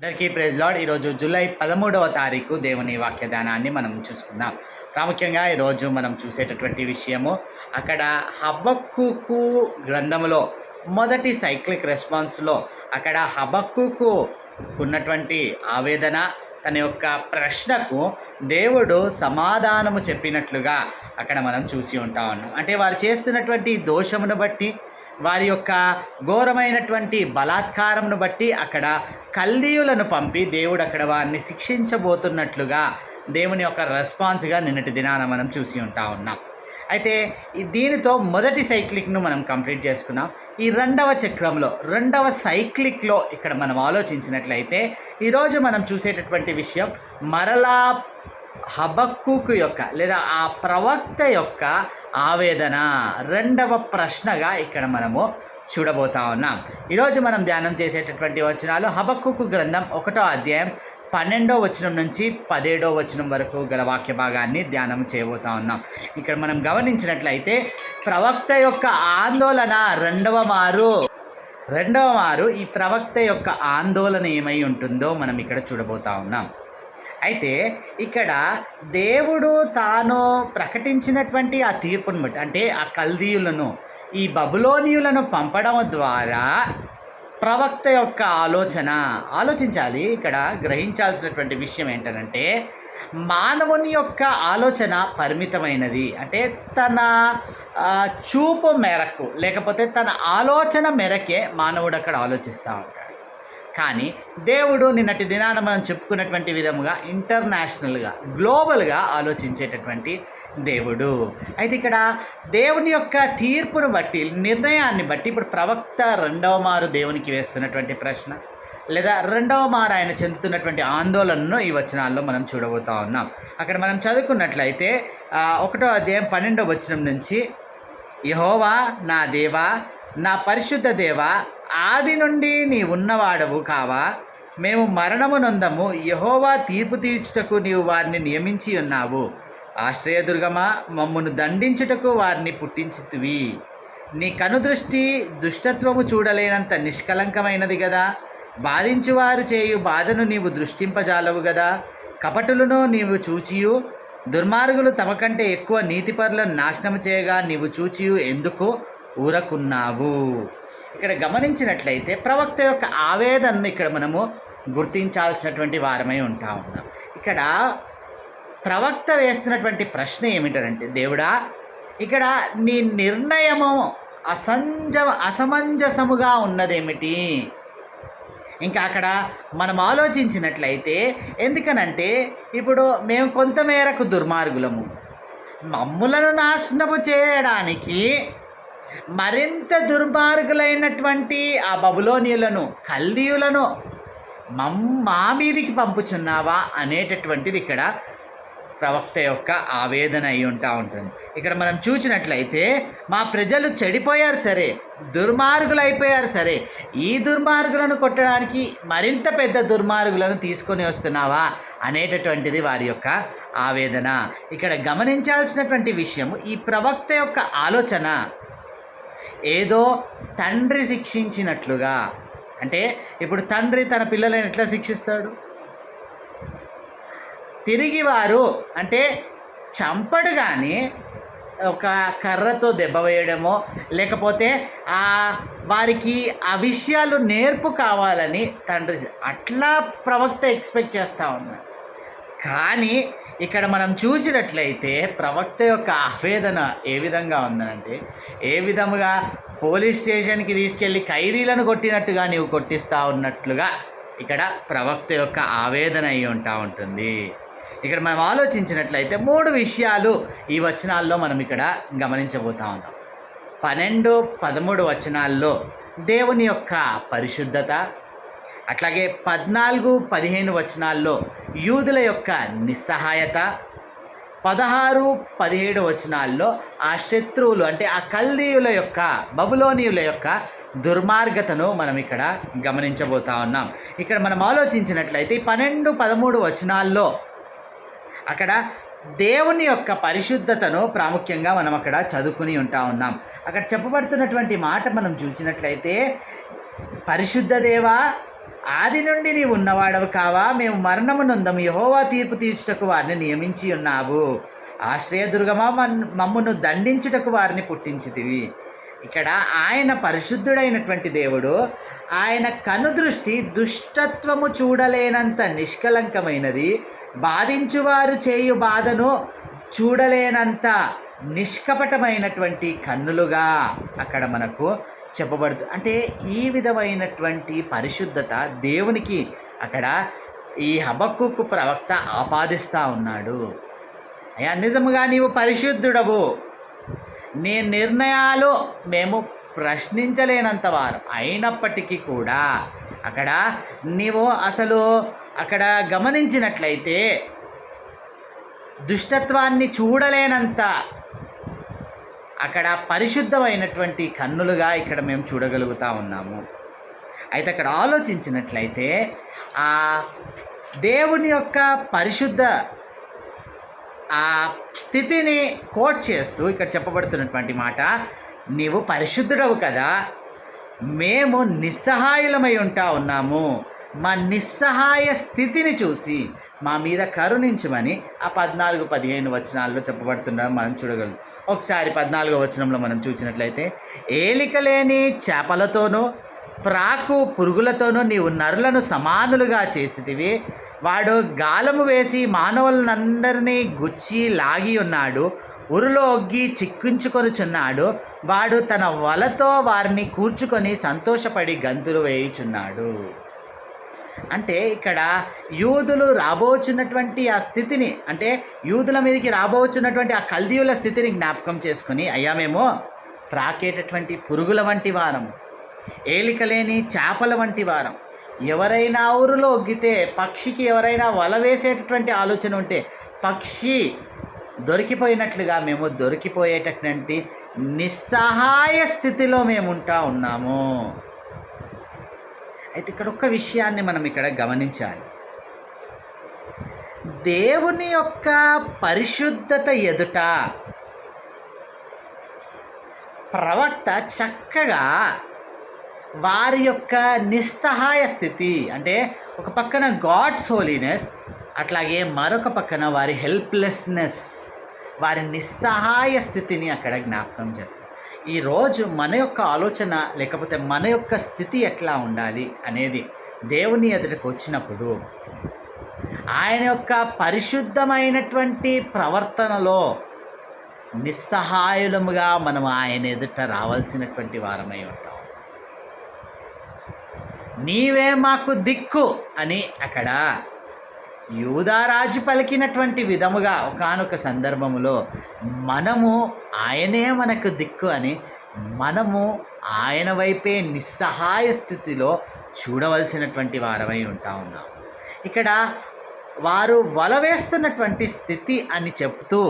అందరికీ praise lord. ఈరోజు July 13వ తారీఖు దేవుని వాక్యదానాన్ని మనం చూసుకుందాం. ప్రాముఖ్యంగా ఈరోజు మనం చూసేటటువంటి విషయము అక్కడ హబక్కూకు గ్రంథములో మొదటి సైక్లిక్ రెస్పాన్స్లో అక్కడ హబక్కూకు ఉన్నటువంటి ఆవేదన, తన యొక్క ప్రశ్నకు దేవుడు సమాధానము చెప్పినట్లుగా అక్కడ మనం చూసి ఉంటా ఉన్నాం. అంటే వారు చేస్తున్నటువంటి దోషమును బట్టి, వారి యొక్క ఘోరమైనటువంటి బలాత్కారమును బట్టి అక్కడ కల్దీయులను పంపి దేవుడు అక్కడ వారిని శిక్షించబోతున్నట్లుగా దేవుని యొక్క రెస్పాన్స్గా నిన్నటి దినాన మనం చూసి ఉంటా ఉన్నాం. అయితే దీనితో మొదటి సైక్లిక్ను మనం కంప్లీట్ చేసుకున్నాం. ఈ రెండవ చక్రంలో రెండవ సైక్లిక్లో ఇక్కడ మనం ఆలోచించినట్లయితే ఈరోజు మనం చూసేటటువంటి విషయం మరలా హబక్కూకు యొక్క లేదా ఆ ప్రవక్త యొక్క ఆవేదన రెండవ ప్రశ్నగా ఇక్కడ మనము చూడబోతా ఉన్నాం. ఈరోజు మనం ధ్యానం చేసేటటువంటి వచనాలు హబక్కూకు గ్రంథం 1వ అధ్యాయం 12వ వచనం నుంచి 17వ వచనం వరకు గల వాక్య భాగాన్ని ధ్యానం చేయబోతా ఉన్నాం. ఇక్కడ మనం గమనించినట్లయితే ప్రవక్త యొక్క ఆందోళన రెండవ మారు ఈ ప్రవక్త యొక్క ఆందోళన ఏమై ఉంటుందో మనం ఇక్కడ చూడబోతా ఉన్నాం. అయితే ఇక్కడ దేవుడు తాను ప్రకటించినటువంటి ఆ తీర్పును బట్టి, అంటే ఆ కల్దీయులను, ఈ బబులోనియులను పంపడం ద్వారా ప్రవక్త యొక్క ఆలోచించాలి. ఇక్కడ గ్రహించాల్సినటువంటి విషయం ఏంటంటే మానవుని యొక్క ఆలోచన పరిమితమైనది. అంటే తన చూపు మేరకు లేకపోతే తన ఆలోచన మేరకే మానవుడు అక్కడ ఆలోచిస్తూ ఉంటాడు. కానీ దేవుడు నిన్నటి దినాన మనం చెప్పుకున్నటువంటి విధముగా ఇంటర్నేషనల్గా, గ్లోబల్గా ఆలోచించేటటువంటి దేవుడు. అయితే ఇక్కడ దేవుని యొక్క తీర్పును బట్టి, నిర్ణయాన్ని బట్టి ఇప్పుడు ప్రవక్త రెండవ మారు దేవునికి వేస్తున్నటువంటి ప్రశ్న లేదా రెండవ మారు ఆయన చెందుతున్నటువంటి ఆందోళనను ఈ వచనాల్లో మనం చూడబోతా ఉన్నాం. అక్కడ మనం చదువుకున్నట్లయితే 1వ అధ్యాయం 12వ వచనం నుంచి, యెహోవా నా దేవా, నా పరిశుద్ధ దేవా, ఆది నుండి నీ ఉన్నవాడవు కావా, మేము మరణము నొందము, యెహోవా తీర్పు తీర్చుటకు నీవు వారిని నియమించి ఉన్నావు. ఆశ్రయదుర్గమా, మమ్మును దండించుటకు వారిని పుట్టించితివి. నీ కనుదృష్టి దుష్టత్వము చూడలేనంత నిష్కలంకమైనది గదా. బాధించువారు చేయు బాధను నీవు దృష్టింపజాలవు గదా. కపటులను నీవు చూచియు, దుర్మార్గులు తమ కంటే ఎక్కువ నీతిపరులను నాశనము చేయగా నీవు చూచియు ఎందుకు ఊరకున్నావు. ఇక్కడ గమనించినట్లయితే ప్రవక్త యొక్క ఆవేదనను ఇక్కడ మనము గుర్తించాల్సినటువంటి వారమై ఉంటా ఉన్నాం. ఇక్కడ ప్రవక్త వేస్తున్నటువంటి ప్రశ్న ఏమిటంటే, దేవుడా, ఇక్కడ నీ నిర్ణయము అసమంజసముగా ఉన్నదేమిటి? ఇంకా అక్కడ మనం ఆలోచించినట్లయితే, ఎందుకనంటే ఇప్పుడు మేము కొంతమేరకు దుర్మార్గులము, మమ్ములను నాశనము చేయడానికి మరింత దుర్మార్గులైనటువంటి ఆ బబులోనియులను, కల్దీయులను మా మీదికి పంపుచున్నావా అనేటటువంటిది ఇక్కడ ప్రవక్త యొక్క ఆవేదన అయి ఉంటుంది. ఇక్కడ మనం చూసినట్లయితే మా ప్రజలు చెడిపోయారు సరే, దుర్మార్గులు అయిపోయారు సరే, ఈ దుర్మార్గులను కొట్టడానికి మరింత పెద్ద దుర్మార్గులను తీసుకొని వస్తున్నావా అనేటటువంటిది వారి యొక్క ఆవేదన. ఇక్కడ గమనించాల్సినటువంటి విషయం, ఈ ప్రవక్త యొక్క ఆలోచన ఏదో తండ్రి శిక్షించినట్లుగా. అంటే ఇప్పుడు తండ్రి తన పిల్లలను ఎట్లా శిక్షిస్తాడు? తిరిగి వారు అంటే చంపడు, కానీ ఒక కర్రతో దెబ్బ వేయడమో లేకపోతే వారికి ఆ విషయాలు నేర్పు కావాలని తండ్రి అట్లా ప్రవక్త ఎక్స్పెక్ట్ చేస్తూ ఉన్నాడు. కానీ ఇక్కడ మనం చూసినట్లయితే ప్రవక్త యొక్క ఆవేదన ఏ విధంగా ఉందంటే, ఏ విధముగా పోలీస్ స్టేషన్కి తీసుకెళ్ళి ఖైదీలను కొట్టినట్టుగా నీవు కొట్టిస్తూ ఉన్నట్లుగా ఇక్కడ ప్రవక్త యొక్క ఆవేదన అయి ఉంటుంది. ఇక్కడ మనం ఆలోచించినట్లయితే 3 విషయాలు ఈ వచనాల్లో మనం ఇక్కడ గమనించబోతా ఉన్నాం. 12, 13 వచనాల్లో దేవుని యొక్క పరిశుద్ధత, అట్లాగే 14, 15 వచనాల్లో యూదుల యొక్క నిస్సహాయత, 16, 17 వచనాల్లో ఆ శత్రువులు అంటే ఆ కల్దీయుల యొక్క, బబులోనియుల యొక్క దుర్మార్గతను మనం ఇక్కడ గమనించబోతా ఉన్నాం. ఇక్కడ మనం ఆలోచించినట్లయితే 12, 13 వచనాల్లో అక్కడ దేవుని యొక్క పరిశుద్ధతను ప్రాముఖ్యంగా మనం అక్కడ చదువుకుని ఉన్నాం. అక్కడ చెప్పబడుతున్నటువంటి మాట మనం చూసినట్లయితే, పరిశుద్ధ దేవా, ఆది నుండి నీవు ఉన్నవాడవు కావా? మేము మరణము నొందము, యెహోవా తీర్పు తీర్చుటకు వారిని నియమించి ఉన్నావు. ఆశ్రయదుర్గమా, మమ్మును దండించుటకు వారిని పుట్టించితివి. ఇక్కడ ఆయన పరిశుద్ధుడైనటువంటి దేవుడు. ఆయన కనుదృష్టి దుష్టత్వము చూడలేనంత నిష్కలంకమైనది, బాధించువారు చేయు బాధను చూడలేనంత నిష్కపటమైనటువంటి కన్నులుగా అక్కడ మనకు చెప్పబడుతుంది. అంటే ఈ విధమైనటువంటి పరిశుద్ధత దేవునికి అక్కడ ఈ హబక్కూకు ప్రవక్త ఆపాదిస్తూ ఉన్నాడు. అయ్యా, నిజముగా నీవు పరిశుద్ధుడవు, నీ నిర్ణయాలు మేము ప్రశ్నించలేనంత వారు అయినప్పటికీ కూడా అక్కడ నీవు అసలు అక్కడ గమనించినట్లయితే దుష్టత్వాన్ని చూడలేనంత అక్కడ పరిశుద్ధమైనటువంటి కన్నులుగా ఇక్కడ మేము చూడగలుగుతూ ఉన్నాము. అయితే అక్కడ ఆలోచించినట్లయితే ఆ దేవుని యొక్క పరిశుద్ధ ఆ స్థితిని కోట్ చేస్తూ ఇక్కడ చెప్పబడుతున్నటువంటి మాట, నీవు పరిశుద్ధుడవు కదా, మేము నిస్సహాయులమై ఉంటా ఉన్నాము, మా నిస్సహాయ స్థితిని చూసి మా మీద కరుణించమని ఆ 14-15 వచనాల్లో చెప్పబడుతున్నా మనం చూడగలం. ఒకసారి 14వ వచనంలో మనం చూసినట్లయితే, ఏలిక లేని చేపలతోనూ ప్రాకు పురుగులతోనూ నీవు నరులను సమానులుగా చేసితివి. వాడు గాలము వేసి మానవులందరినీ గుచ్చి లాగి ఉన్నాడు, ఉరులో ఒగ్గి చిక్కించుకొనుచున్నాడు. వాడు తన వలతో వారిని కూర్చుకొని సంతోషపడి గంతులు వేయుచున్నాడు. అంటే ఇక్కడ యూదులు రాబోచున్నటువంటి ఆ స్థితిని, అంటే యూదుల మీదకి రాబోచున్నటువంటి ఆ కల్దీయుల స్థితిని జ్ఞాపకం చేసుకుని, అయ్యా మేము ప్రాకేటటువంటి పురుగుల వంటి వారం, ఏలిక లేని చేపల వంటి వారం, ఎవరైనా ఊరులో ఒగ్గితే పక్షికి ఎవరైనా వల వేసేటటువంటి ఆలోచన ఉంటే పక్షి దొరికిపోయినట్లుగా మేము దొరికిపోయేటటువంటి నిస్సహాయ స్థితిలో మేము ఉంటా ఉన్నాము. అయితే ఇక్కడ ఒక్క విషయాన్ని మనం ఇక్కడ గమనించాలి. దేవుని యొక్క పరిశుద్ధత ఎదుట ప్రవక్త చక్కగా వారి యొక్క నిస్సహాయ స్థితి, అంటే ఒక పక్కన గాడ్స్ హోలీనెస్, అట్లాగే మరొక పక్కన వారి హెల్ప్లెస్నెస్, వారి నిస్సహాయ స్థితిని అక్కడ జ్ఞాపకం చేస్తారు. ఈరోజు మన యొక్క ఆలోచన లేకపోతే మన యొక్క స్థితి ఎట్లా ఉండాలి అనేది దేవుని ఎదుటకు వచ్చినప్పుడు ఆయన యొక్క పరిశుద్ధమైనటువంటి ప్రవర్తనలో నిస్సహాయులముగా మనం ఆయన ఎదుట రావాల్సినటువంటి వారమై ఉంటాం. నీవే మాకు దిక్కు అని అక్కడ యూదారాజు పలికినటువంటి విధముగా ఒకానొక సందర్భములో మనము ఆయనే మనకు దిక్కు అని మనము ఆయన వైపే నిస్సహాయ స్థితిలో చూడవలసినటువంటి వారమై ఉంటా ఉన్నాం. ఇక్కడ వారు వల వేస్తున్నటువంటి స్థితి అని చెప్తూ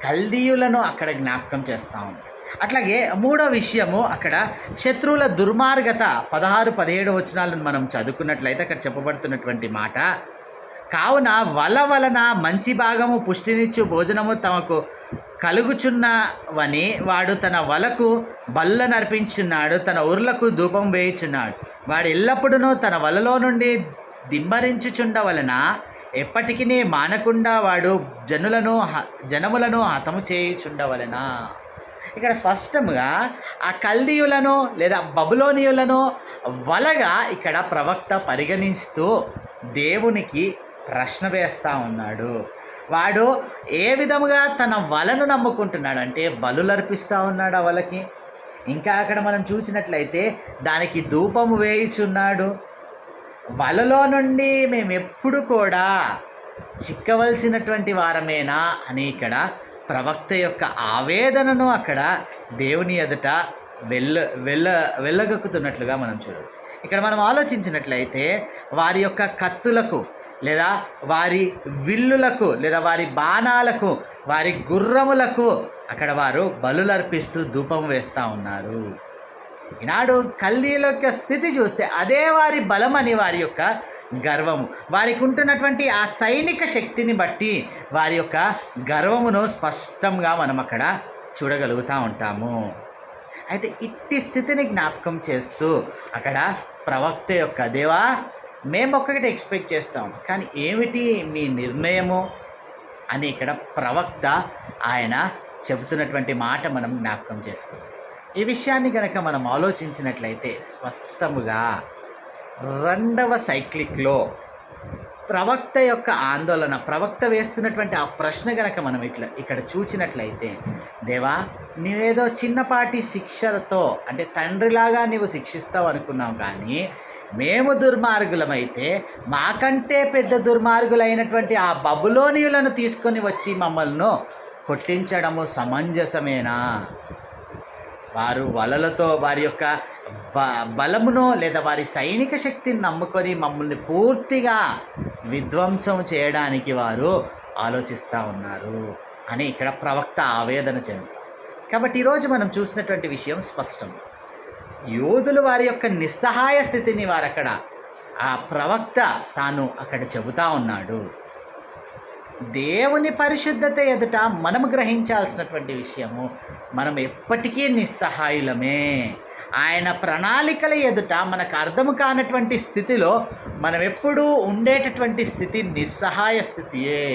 కల్దీయులను అక్కడ జ్ఞాపకం చేస్తూ ఉంటాం. అట్లాగే మూడో విషయము అక్కడ శత్రువుల దుర్మార్గత 16-17 వచనాలను మనం చదువుకున్నట్లయితే అక్కడ చెప్పబడుతున్నటువంటి మాట, కావున వల వలన మంచి భాగము పుష్టినిచ్చు భోజనము తమకు కలుగుచున్నవని వాడు తన వలకు బల్ల నర్పించున్నాడు, తన ఉర్లకు ధూపం వేయుచున్నాడు. వాడు ఎల్లప్పుడూ తన వలలో నుండి దిమ్మరించుచుండవలన ఎప్పటికీ మానకుండా వాడు జనములను హతము చేయుచుండవలన. ఇక్కడ స్పష్టంగా ఆ కల్దీయులను లేదా బబులోనియులను వలగా ఇక్కడ ప్రవక్త పరిగణిస్తూ దేవునికి ప్రశ్న వేస్తూ ఉన్నాడు. వాడు ఏ విధముగా తన వలను నమ్ముకుంటున్నాడు అంటే బలులర్పిస్తూ ఉన్నాడు ఆ వలకి. ఇంకా అక్కడ మనం చూసినట్లయితే దానికి ధూపము వేయుచున్నాడు. వలలో నుండి మేము ఎప్పుడు కూడా చిక్కవలసినటువంటి వారమేనా అని ఇక్కడ ప్రవక్త యొక్క ఆవేదనను అక్కడ దేవుని ఎదుట వెళ్ళగక్కుతున్నట్లుగా మనం చూడవచ్చు. ఇక్కడ మనం ఆలోచించినట్లయితే వారి యొక్క కత్తులకు లేదా వారి విల్లులకు లేదా వారి బాణాలకు వారి గుర్రములకు అక్కడ వారు బలులర్పిస్తూ ధూపం వేస్తూ ఉన్నారు. ఈనాడు కల్దీయుల యొక్క స్థితి చూస్తే అదే వారి బలమని వారి యొక్క గర్వము, వారికి ఉంటున్నటువంటి ఆ సైనిక శక్తిని బట్టి వారి యొక్క గర్వమును స్పష్టంగా మనం అక్కడ చూడగలుగుతూ ఉంటాము. అయితే ఇట్టి స్థితిని జ్ఞాపకం చేస్తూ అక్కడ ప్రవక్త యొక్క దేవా మేము ఒక్కటి ఎక్స్పెక్ట్ చేస్తాం, కానీ ఏమిటి మీ నిర్ణయము అని ఇక్కడ ప్రవక్త ఆయన చెబుతున్నటువంటి మాట మనం జ్ఞాపకం చేసుకోవాలి. ఈ విషయాన్ని కనుక మనం ఆలోచించినట్లయితే స్పష్టముగా రెండవ సైక్లిక్లో ప్రవక్త యొక్క ఆందోళన, ప్రవక్త వేస్తున్నటువంటి ఆ ప్రశ్న కనుక మనం ఇక్కడ చూచినట్లయితే, దేవా నీవేదో చిన్నపాటి శిక్షలతో అంటే తండ్రిలాగా నీవు శిక్షిస్తావు అనుకున్నావు, కానీ మేము దుర్మార్గులమైతే మాకంటే పెద్ద దుర్మార్గులైనటువంటి ఆ బబులోనీయులను తీసుకొని వచ్చి మమ్మల్ని కొట్టించడము సమంజసమేనా? వారు వలలతో వారి యొక్క బలమునో లేదా వారి సైనిక శక్తిని నమ్ముకొని మమ్మల్ని పూర్తిగా విధ్వంసం చేయడానికి వారు ఆలోచిస్తూ ఉన్నారు అని ఇక్కడ ప్రవక్త ఆవేదన చెందుతారు. కాబట్టి ఈరోజు మనం చూసినటువంటి విషయం స్పష్టం. యోధులు వారి యొక్క నిస్సహాయ స్థితిని వారు అక్కడ ఆ ప్రవక్త తాను అక్కడ చెబుతూ ఉన్నాడు. దేవుని పరిశుద్ధత ఎదుట మనము గ్రహించాల్సినటువంటి విషయము, మనం ఎప్పటికీ నిస్సహాయులమే. ఆయన ప్రణాళికల ఎదుట మనకు అర్థము కానటువంటి స్థితిలో మనం ఎప్పుడూ ఉండేటటువంటి స్థితి నిస్సహాయ స్థితియే.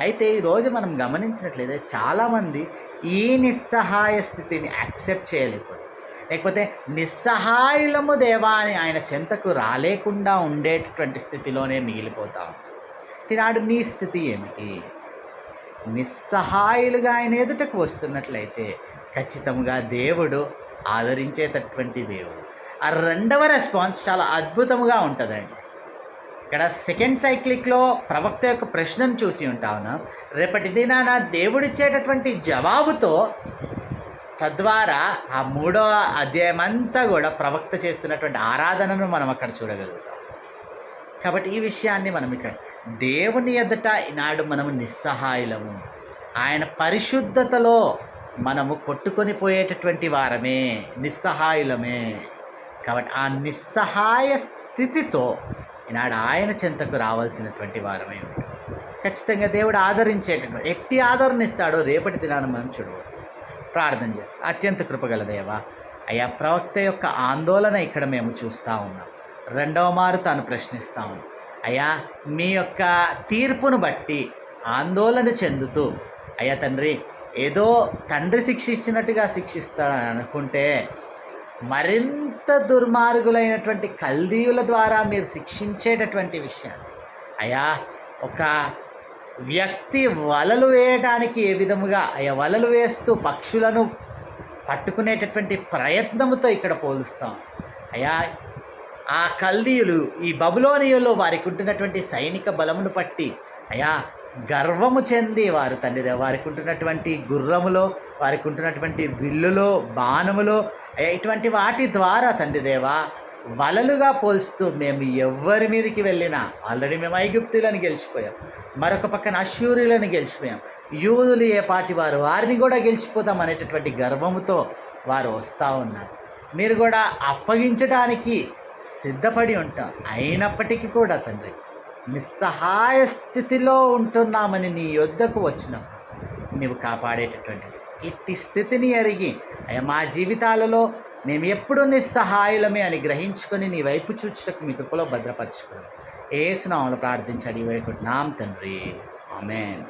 అయితే ఈరోజు మనం గమనించినట్లయితే చాలామంది ఈ నిస్సహాయ స్థితిని యాక్సెప్ట్ చేయలేకపోతే, లేకపోతే నిస్సహాయులము దేవా అని ఆయన చెంతకు రాలేకుండా ఉండేటటువంటి స్థితిలోనే మిగిలిపోతాం. తినాడు నీ స్థితి ఏమిటి? నిస్సహాయులుగా ఆయన ఎదుటకు వస్తున్నట్లయితే ఖచ్చితంగా దేవుడు ఆదరించేటటువంటి దేవుడు. ఆ రెండవ రెస్పాన్స్ చాలా అద్భుతంగా ఉంటుందండి. ఇక్కడ సెకండ్ సైక్లిక్లో ప్రవక్త యొక్క ప్రశ్నను చూసి ఉంటాను. రేపటి దినాన దేవుడిచ్చేటటువంటి జవాబుతో తద్వారా ఆ 3వ అధ్యాయం అంతా కూడా ప్రవక్త చేస్తున్నటువంటి ఆరాధనను మనం అక్కడ చూడగలుగుతాం. కాబట్టి ఈ విషయాన్ని మనం ఇక్కడ దేవుని ఎదుట ఈనాడు మనము నిస్సహాయులము, ఆయన పరిశుద్ధతలో మనము కొట్టుకొని పోయేటటువంటి వారమే, నిస్సహాయులమే. కాబట్టి ఆ నిస్సహాయ స్థితితో ఈనాడు ఆయన చెంతకు రావాల్సినటువంటి వారమే ఉంటాం. ఖచ్చితంగా దేవుడు ఆదరించేటటువంటి ఎట్టి ఆదరణ ఇస్తాడో రేపటి దినాన మనం చూడవచ్చు. ప్రార్థన చేసి, అత్యంత కృపగల దేవా, అయ్యా ప్రవక్త యొక్క ఆందోళన ఇక్కడ మేము చూస్తూ ఉన్నాం. రెండవ మారు తాను ప్రశ్నిస్తాము, అయ్యా మీ యొక్క తీర్పును బట్టి ఆందోళన చెందుతూ, అయ్యా తండ్రి ఏదో తండ్రి శిక్షించినట్టుగా శిక్షిస్తాడని అనుకుంటే మరింత దుర్మార్గులైనటువంటి కల్దీయుల ద్వారా మీరు శిక్షించేటటువంటి విషయాన్ని, అయ్యా ఒక వ్యక్తి వలలు వేయడానికి ఏ విధముగా అయ్యా వలలు వేస్తూ పక్షులను పట్టుకునేటటువంటి ప్రయత్నముతో ఇక్కడ పోలుస్తాం. అయ్యా ఆ కల్దీయులు, ఈ బబులోనియులు వారికి ఉంటున్నటువంటి సైనిక బలమును పట్టి అయ్యా గర్వము చెంది వారు తండ్రి వారికి ఉంటున్నటువంటి గుర్రములో, వారికి ఉంటున్నటువంటి విల్లులో, బాణములో ఇటువంటి వాటి ద్వారా తండ్రి దేవా వలలుగా పోల్స్తూ మేము ఎవరి మీదకి వెళ్ళినా ఆల్రెడీ మేము ఐగుప్తులను గెలిచిపోయాం, మరొక పక్కన అష్షూరీలను గెలిచిపోయాం, యూదులు ఏ పాటి వారు వారిని కూడా గెలిచిపోతాం అనేటటువంటి గర్వముతో వారు వస్తూ ఉన్నారు. మీరు కూడా అప్పగించడానికి సిద్ధపడి ఉంటాం. అయినప్పటికీ కూడా తండ్రి నిస్సహాయ స్థితిలో ఉంటున్నామని నీ యొద్దకు వచ్చినప్పుడు నీవు కాపాడేటటువంటిది. ఇట్టి స్థితిని ఎరిగి అయ్యా మా జీవితాలలో మేము ఎప్పుడూ నిస్సహాయులమే అని గ్రహించుకొని నీ వైపు చూచుటకు మీ కృపలో భద్రపరచుకోవాలి. యేసు నామములో ప్రార్థించి అడిగి వేడుకుంటున్నాం తండ్రి, ఆమేన్.